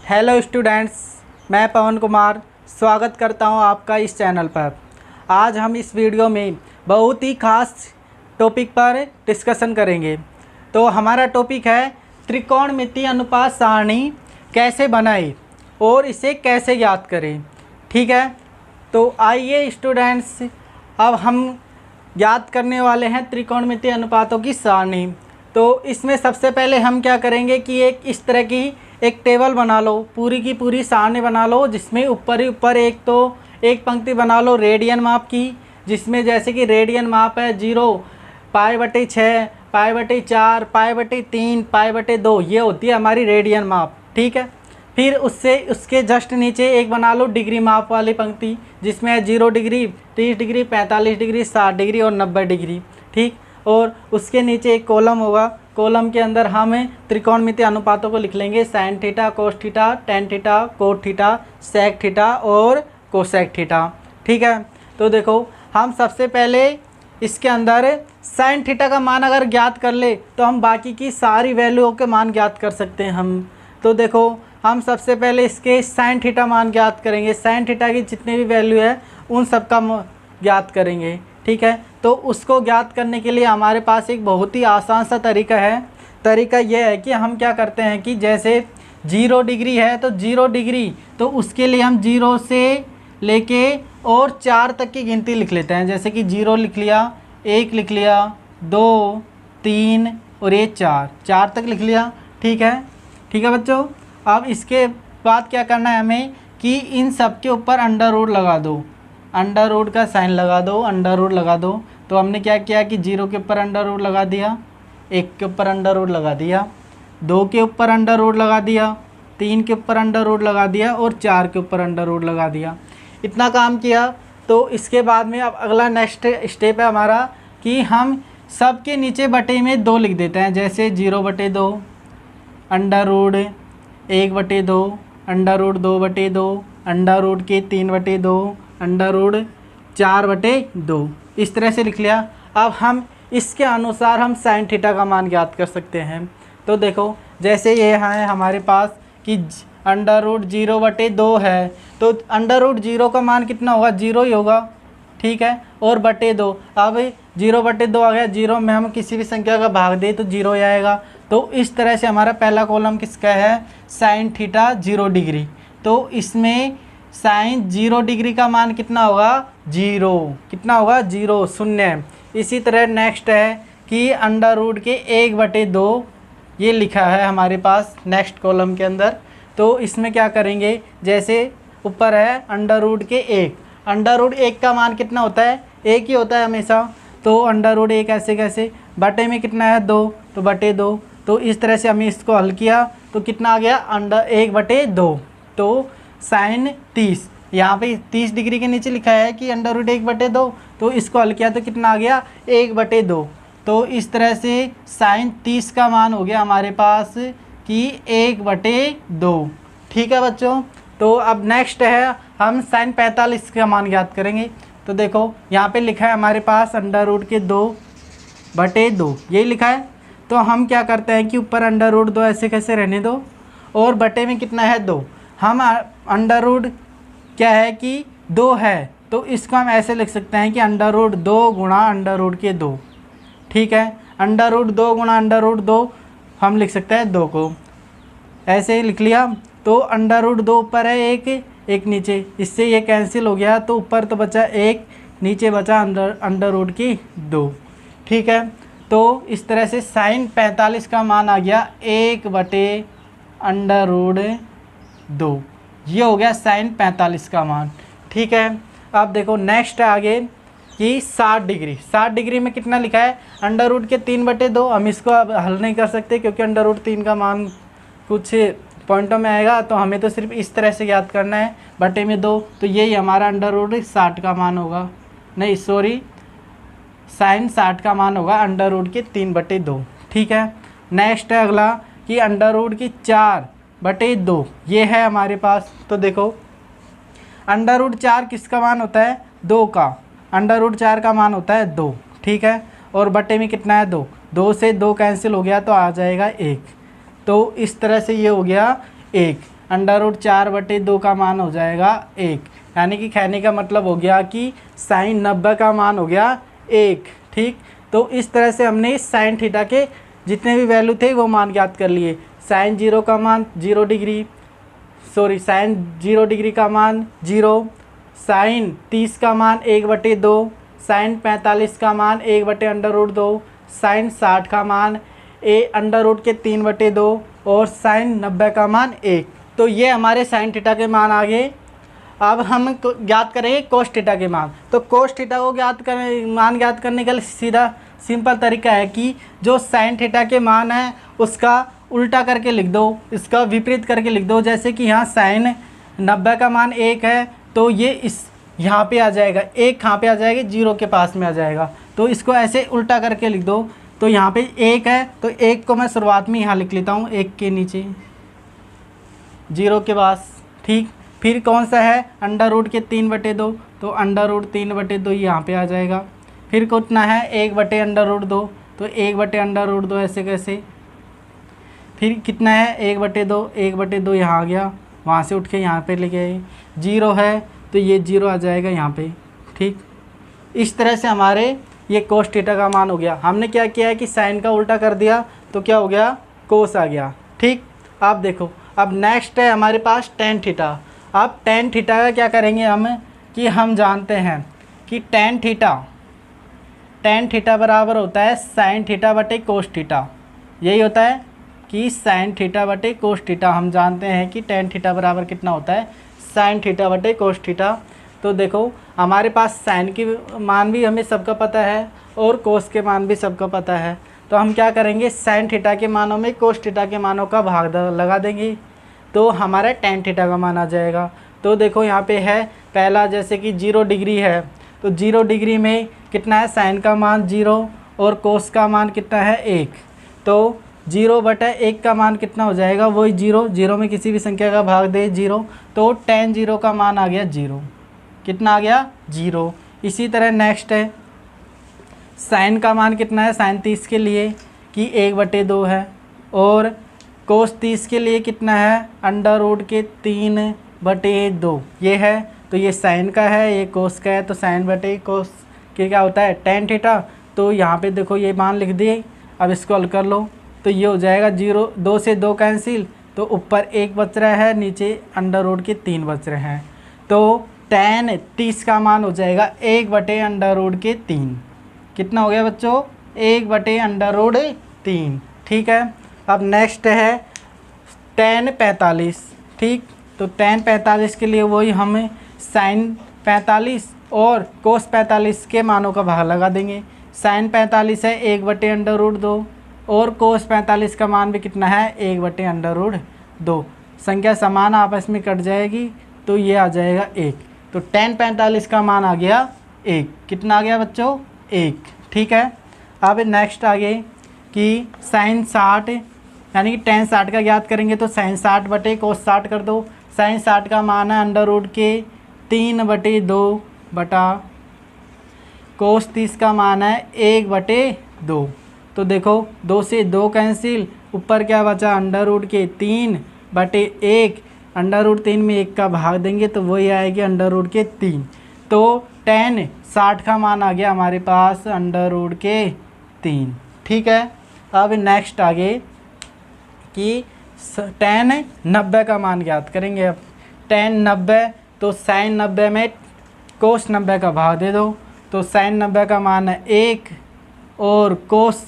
Hello students, मैं पवन कुमार स्वागत करता हूं आपका इस चैनल पर। आज हम इस वीडियो में बहुत ही खास टॉपिक पर डिस्कशन करेंगे। तो हमारा टॉपिक है त्रिकोणमितीय अनुपात सारणी कैसे बनाएं और इसे कैसे याद करें। ठीक है, तो आइए स्टूडेंट्स, अब हम याद करने वाले हैं त्रिकोणमितीय अनुपातों की सारणी। तो इसमें सबसे पहले हम क्या करेंगे कि एक इस तरह की एक टेबल बना लो, पूरी की पूरी सारणी बना लो, जिसमें ऊपर ही ऊपर एक पंक्ति बना लो रेडियन माप की, जिसमें जैसे कि रेडियन माप है 0, π/6, π/4, π/3, π/2, ये होती है हमारी रेडियन माप। ठीक है, फिर उसके जस्ट नीचे एक बना लो डिग्री माप वाली पंक्ति, जिसमें है 0 डिग्री, 30 डिग्री, 45 डिग्री, 60 डिग्री और 90 डिग्री। ठीक, और उसके नीचे एक कॉलम होगा, कॉलम के अंदर हम त्रिकोणमितीय अनुपातों को लिख लेंगे sine theta, cos theta, tan theta, cot theta, sec theta और कोसेक थीटा। ठीक है, तो देखो हम सबसे पहले इसके अंदर साइन थीटा का मान अगर ज्ञात कर ले तो हम बाकी की सारी वैल्यूओं के मान ज्ञात कर सकते हैं हम। तो देखो हम सबसे पहले इसके साइन थीटा मान ज्ञात करेंगे, साइन थीटा की जितनी भी वैल्यू है उन सब का ज्ञात करेंगे। ठीक है, तो उसको ज्ञात करने के लिए हमारे पास एक बहुत ही आसान सा तरीका है। तरीका यह है कि हम क्या करते हैं कि जैसे 0 डिग्री है तो 0 डिग्री, तो उसके लिए हम 0 से लेके और 4 तक की गिनती लिख लेते हैं। जैसे कि 0 लिख लिया, 1 लिख लिया, 2, 3 और ये 4 तक लिख लिया। ठीक है बच्चों। अब इसके बाद क्या करना है हमें कि इन सब के ऊपर अंडर रूट लगा दो, अंडर रूट का साइन लगा दो, अंडर रूट लगा दो। तो हमने क्या किया कि 0 के ऊपर अंडर रूट लगा दिया, 1 के ऊपर अंडर रूट लगा दिया, 2 के ऊपर अंडर रूट लगा दिया, 3 के ऊपर अंडर रूट लगा दिया और 4 के ऊपर अंडर रूट लगा दिया। इतना काम किया। तो इसके बाद में अब अगला नेक्स्ट स्टेप है हमारा कि हम सब के नीचे बटे में 2 लिख देते हैं। जैसे 0/2, under root 1/2, under root 2/2, under root के 3/2, अंडर रूट 4/2, इस तरह से लिख लिया। अब हम इसके अनुसार हम साइन थीटा का मान ज्ञात कर सकते हैं। तो देखो जैसे ये है हमारे पास कि अंडर रूट 0/2 है, तो अंडर रूट 0 का मान कितना होगा, 0 ही होगा। ठीक है, और /2, अब 0/2 आ गया, 0 में हम किसी भी संख्या का भाग दे तो 0 ही आएगा। तो इस तरह से हमारा पहला कॉलम किसका है, साइन थीटा 0 डिग्री। तो इसमें साइन 0 डिग्री का मान कितना होगा, 0। कितना होगा, 0, 0। इसी तरह नेक्स्ट है कि अंडर रूट के 1/2, ये लिखा है हमारे पास नेक्स्ट कॉलम के अंदर। तो इसमें क्या करेंगे, जैसे ऊपर है अंडर रूट के 1, अंडर रूट 1 का मान कितना होता है, 1 ही होता है हमेशा। तो अंडर रूट 1 ऐसे कैसे, बटे में कितना है 2, तो /2। तो इस तरह से हमने इसको हल किया तो कितना आ गया, अंडर 1/2। तो साइन 30, यहाँ पे 30 डिग्री के नीचे लिखा है कि अंडर रूट 1/2, तो इसको हल किया तो कितना आ गया, 1/2। तो इस तरह से साइन 30 का मान हो गया हमारे पास कि 1/2। ठीक है बच्चों। तो अब नेक्स्ट है हम साइन 45 का मान ज्ञात करेंगे। तो देखो यहाँ पे लिखा है हमारे पास अंडर रूट के 2/2, यही लिखा है। तो हम क्या करते हैं कि ऊपर अंडर रूट 2 ऐसे कैसे रहने दो, और बटे में कितना है 2। हम अंडर रूट क्या है कि 2 है, तो इसको हम ऐसे लिख सकते हैं कि अंडर रूट 2 गुणा अंडर रूट के 2। ठीक है, अंडर रूट 2 गुणा अंडर रूट 2 हम लिख सकते हैं 2 को, ऐसे ही लिख लिया। तो अंडर रूट 2 ऊपर है, एक नीचे, इससे ये कैंसिल हो गया। तो ऊपर तो बचा 1, नीचे बचा अंडर रूट की 2। ठीक है, तो इस तरह से साइन 45 का मान आ गया 1/√2। ये हो गया साइन 45 का मान। ठीक है, अब देखो नेक्स्ट है आगे कि 60 डिग्री। 60 डिग्री में कितना लिखा है, अंडर रूट के 3/2। हम इसको अब हल नहीं कर सकते क्योंकि अंडर रूट 3 का मान कुछ पॉइंटों में आएगा, तो हमें तो सिर्फ इस तरह से याद करना है, बटे में 2। तो यही हमारा अंडर रूट 60 का मान होगा, नहीं सॉरी, साइन 60 का मान होगा अंडर रूट के 3/2। ठीक है, नेक्स्ट है अगला कि अंडर रूट की 4/2, ये है हमारे पास। तो देखो अंडर रूट 4 किसका मान होता है, 2 का, अंडर रूट 4 का मान होता है 2। ठीक है, और बटे में कितना है 2, 2 से 2 कैंसिल हो गया तो आ जाएगा 1। तो इस तरह से ये हो गया 1। √4/2 का मान हो जाएगा 1। यानी कि कहने का मतलब हो गया कि साइन 90 का मान हो गया 1। ठीक, तो इस तरह से हमने साइन थीटा के जितने भी वैल्यू थे वो मान ज्ञात कर लिए। साइन 0 का मान 0 डिग्री, साइन 0 डिग्री का मान 0, साइन 30 का मान 1/2, साइन 45 का मान 1/√2, साइन 60 का मान √3/2 और साइन 90 का मान 1। तो ये हमारे साइन थीटा के मान आ गए। अब हम ज्ञात करेंगे कोस थीटा के मान। तो कोस थीटा को मान ज्ञात करने का सीधा सिंपल तरीका है कि जो साइन थीटा के मान है उसका उल्टा करके लिख दो, इसका विपरीत करके लिख दो। जैसे कि यहाँ साइन 90 का मान 1 है तो ये इस यहाँ पे आ जाएगा, 1 कहाँ पे आ जाएगा, 0 के पास में आ जाएगा। तो इसको ऐसे उल्टा करके लिख दो। तो यहाँ पे 1 है तो 1 को मैं शुरुआत में यहाँ लिख लेता हूँ, 1 के नीचे 0 के पास। ठीक, फिर कौन सा है, √3/2, तो √3/2 यहाँ पे आ जाएगा। फिर कितना है, 1/√2, तो 1/√2 ऐसे कैसे। फिर कितना है, 1/2, 1/2 यहाँ आ गया, वहाँ से उठ के यहाँ पे लेके आए। 0 है तो ये 0 आ जाएगा यहाँ पे। ठीक, इस तरह से हमारे ये कोस थीटा का मान हो गया। हमने क्या किया है कि साइन का उल्टा कर दिया तो क्या हो गया, कोस आ गया। ठीक, आप देखो अब नेक्स्ट है हमारे पास टेन थीटा। अब टेन थीटा का क्या करेंगे हम कि हम जानते हैं कि टेन थीटा बराबर होता है साइन थीटा बटे कोस थीटा। यही होता है कि साइन थीटा बटे कोस थीटा। हम जानते हैं कि टेन थीटा बराबर कितना होता है, साइन थीटा बटे कोस थीटा। तो देखो हमारे पास साइन की मान भी हमें सबका पता है और कोस के मान भी सबका पता है। तो हम क्या करेंगे, साइन थीटा के मानों में कोस थीटा के मानों का भाग लगा देंगे तो हमारा टेन थीटा का मान आ जाएगा। तो देखो यहाँ पे है पहला, जैसे कि 0 डिग्री है तो 0 डिग्री में कितना है, साइन का मान 0 और कोस का मान कितना है 1। तो 0/1 का मान कितना हो जाएगा, वही 0 में किसी भी संख्या का भाग दे 0, तो tan 0 का मान आ गया 0। कितना आ गया, 0। इसी तरह नेक्स्ट है साइन का मान कितना है, साइन 30 के लिए कि 1/2 है और कोस 30 के लिए कितना है, √3/2 ये है। तो ये साइन का है, ये कोस का है, तो साइन बटे कोस के क्या होता है, टेन थीटा। तो यहाँ पे देखो ये मान लिख दिए। अब इसको हल कर लो तो ये हो जाएगा 0, 2 से 2 कैंसिल, तो ऊपर 1 बच रहा है, नीचे √3 बच रहे हैं। तो tan 30 का मान हो जाएगा 1/√3। कितना हो गया बच्चों, 1/√3। ठीक है, अब नेक्स्ट है tan 45। ठीक, तो tan 45 के लिए वही हमें साइन 45 और कोस 45 के मानों का भाग लगा देंगे। साइन 45 है 1/√2 और कोस 45 का मान भी कितना है, 1/√2। संख्या समान आपस में कट जाएगी तो ये आ जाएगा 1। तो tan 45 का मान आ गया 1। कितना आ गया बच्चों, 1। ठीक है, अब नेक्स्ट आगे कि साइन 60 यानी कि tan 60 का ज्ञात करेंगे तो साइन 60 बटे कोस 60 कर दो। साइन 60 का मान है √3/2 बटा कोस 30 का मान है 1/2। तो देखो 2 से 2 कैंसिल, ऊपर क्या बचा, √3/1। √3 में 1 का भाग देंगे तो वही आएगी √3। तो tan 60 का मान आ गया हमारे पास √3। ठीक है, अब नेक्स्ट आगे कि tan 90 का मान ज्ञात करेंगे। अब tan 90 तो साइन 90 में कोस 90 का भाग दे दो। तो साइन 90 का मान है 1 और कोस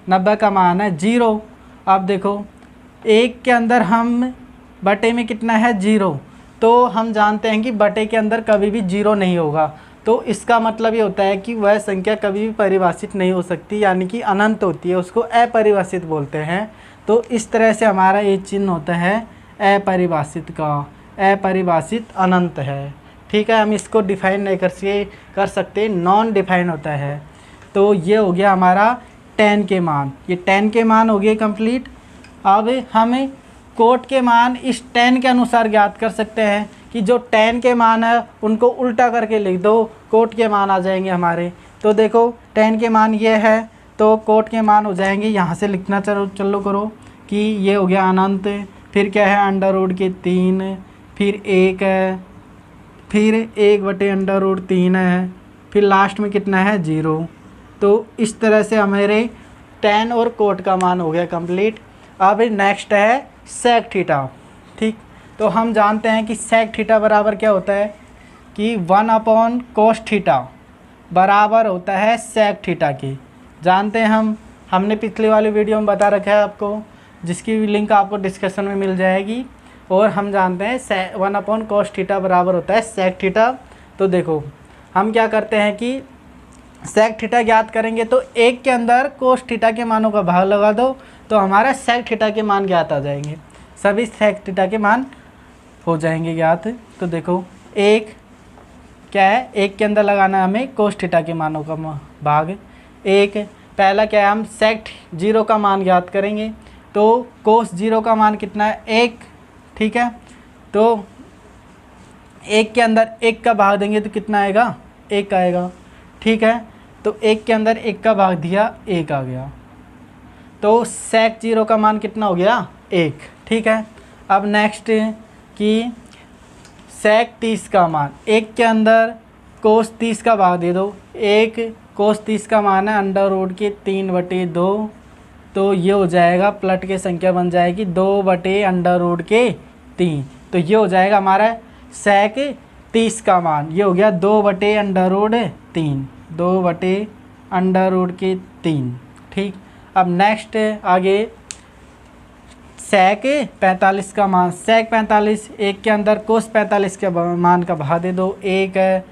90 का मान है 0। अब देखो 1 के अंदर हम बटे में कितना है, 0। तो हम जानते हैं कि बटे के अंदर कभी भी 0 नहीं होगा। तो इसका मतलब ये होता है कि वह संख्या कभी भी परिभाषित नहीं हो सकती, यानी कि अनंत होती है, उसको अपरिभाषित बोलते हैं। तो इस तरह से हमारा ये चिन्ह होता है अपरिभाषित का, अपरिभाषित अनंत है। ठीक है, हम इसको डिफाइन नहीं कर सकते, नॉन डिफाइन होता है। तो ये हो गया हमारा tan के मान। ये tan के मान हो गए कंप्लीट। अब हम कोट के मान इस tan के अनुसार ज्ञात कर सकते हैं कि जो tan के मान है उनको उल्टा करके लिख दो, कोट के मान आ जाएंगे हमारे। तो देखो tan के मान ये है तो कोट के मान हो जाएंगे, यहाँ से लिखना चलो करो कि ये हो गया अनंत, फिर क्या है अंडर रूट के 3, फिर 1 है, फिर 1/√3 है, फिर लास्ट में कितना है 0। तो इस तरह से हमारे tan और कोट का मान हो गया कंप्लीट। अब नेक्स्ट है sec थीटा। ठीक, तो हम जानते हैं कि sec थीटा बराबर क्या होता है कि 1/cos थीटा बराबर होता है sec थीटा के। जानते हैं हमने पिछली वाली वीडियो में बता रखा है आपको, जिसकी लिंक आपको डिस्कशन में मिल जाएगी। और हम जानते हैं 1/cos थीटा बराबर होता है sec थीटा। तो देखो हम क्या करते हैं कि sec थीटा ज्ञात करेंगे तो 1 के अंदर cos थीटा के मानों का भाग लगा दो तो हमारा sec थीटा के मान ज्ञात आ जाएंगे, सभी sec थीटा के मान हो जाएंगे ज्ञात। तो देखो 1 क्या है, 1 के अंदर लगाना है हमें cos थीटा के मानों का भाग 1। पहला क्या है, हम sec 0 का मान ज्ञात करेंगे तो cos 0 का मान कितना है 1। ठीक है, तो 1 के अंदर 1 का भाग देंगे तो कितना आएगा 1 आएगा। ठीक है, तो 1 के अंदर 1 का भाग दिया 1 आ गया, तो sec 0 का मान कितना हो गया 1। ठीक है, अब नेक्स्ट कि sec 30 का मान 1 के अंदर cos 30 का भाग दे दो। 1 cos 30 का मान है √3/2, तो ये हो जाएगा पलट के संख्या बन जाएगी 2/√3। तो ये हो जाएगा हमारा sec 30 का मान, ये हो गया 2/√3, 2/√3। ठीक, अब नेक्स्ट आगे sec 45 का मान, sec 45 1 के अंदर cos 45 के मान का भाग दे दो 1 है।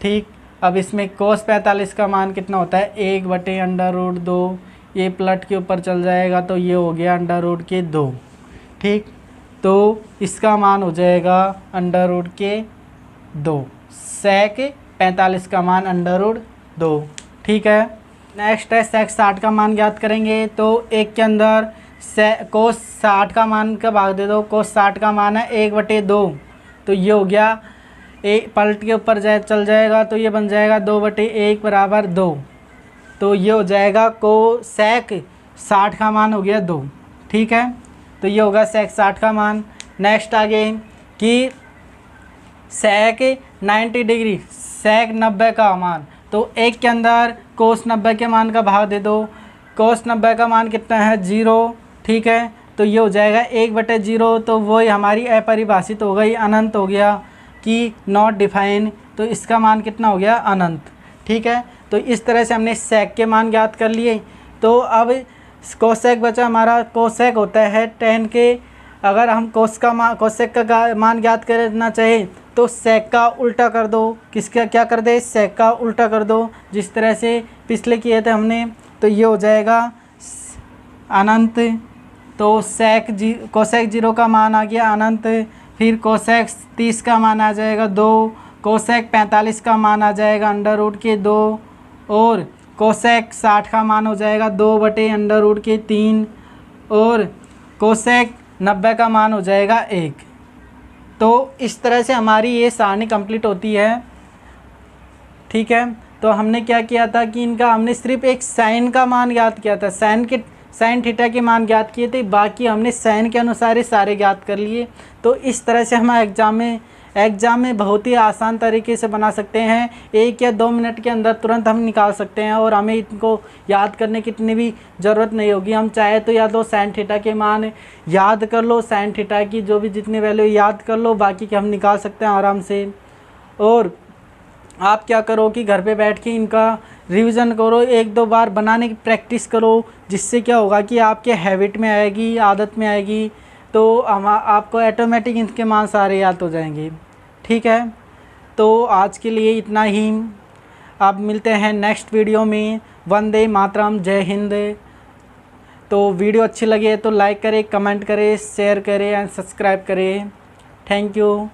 ठीक, अब इसमें cos 45 का मान कितना होता है 1/√2, ये प्लट के ऊपर चल जाएगा तो ये हो गया √2। ठीक, तो इसका मान हो जाएगा √2, sec 45 का मान √2। ठीक है, नेक्स्ट है sec 60 का मान ज्ञात करेंगे तो 1 के अंदर cos 60 का मान का भाग दे दो। cos 60 का मान है 1/2, तो ये हो गया एक पलट के ऊपर चल जाएगा तो ये बन जाएगा 2/1 = 2। तो ये हो जाएगा sec 60 का मान हो गया 2। ठीक है, तो ये होगा sec 60 का मान। नेक्स्ट आगे कि sec 90 डिग्री, sec 90 का मान, तो 1 के अंदर cos 90 के मान का भाग दे दो। cos 90 का मान कितना है 0। ठीक है, तो ये हो जाएगा 1/0, तो वही हमारी अपरिभाषित हो गई, अनंत हो गया कि नॉट डिफाइन, तो इसका मान कितना हो गया अनंत। ठीक है, तो इस तरह से हमने sec के मान ज्ञात कर लिए। तो अब cosec बचा हमारा, cosec होता है tan के, अगर हम cosec का मान ज्ञात करना चाहें तो sec का उल्टा कर दो। किसका क्या कर दे, sec का उल्टा कर दो, जिस तरह से पिछले किए थे हमने। तो ये हो जाएगा अनंत, तो cosec 0 का मान आ गया अनंत। फिर cosec 30 का मान आ जाएगा 2, cosec 45 का मान आ जाएगा √2, और cosec 60 का मान हो जाएगा 2/√3, और cosec 90 का मान हो जाएगा 1। तो इस तरह से हमारी ये सारणी कंप्लीट होती है। ठीक है, तो हमने क्या किया था कि इनका हमने सिर्फ एक साइन का मान ज्ञात किया था, साइन थीटा के मान ज्ञात किए थे, बाकी हमने साइन के अनुसार ही सारे ज्ञात कर लिए। तो इस तरह से हम एग्ज़ाम में बहुत ही आसान तरीके से बना सकते हैं, 1 या 2 मिनट के अंदर तुरंत हम निकाल सकते हैं, और हमें इनको याद करने की इतनी भी ज़रूरत नहीं होगी। हम चाहे तो या तो साइन थीटा के मान याद कर लो, साइन थीटा की जो भी जितनी वैल्यू याद कर लो, बाकी के हम निकाल सकते हैं आराम से। और आप क्या करो कि घर पे बैठ के इनका रिवीजन करो, 1-2 बार बनाने की प्रैक्टिस करो, जिससे क्या होगा कि आपके हैबिट में आएगी, आदत में आएगी, तो आपको ऑटोमेटिक इनके मान सारे याद हो जाएंगे। ठीक है, तो आज के लिए इतना ही। अब मिलते हैं नेक्स्ट वीडियो में। वंदे मातरम, जय हिंद। तो वीडियो अच्छी लगे तो लाइक करें, कमेंट करें, शेयर करें एंड सब्सक्राइब करें। Thank you.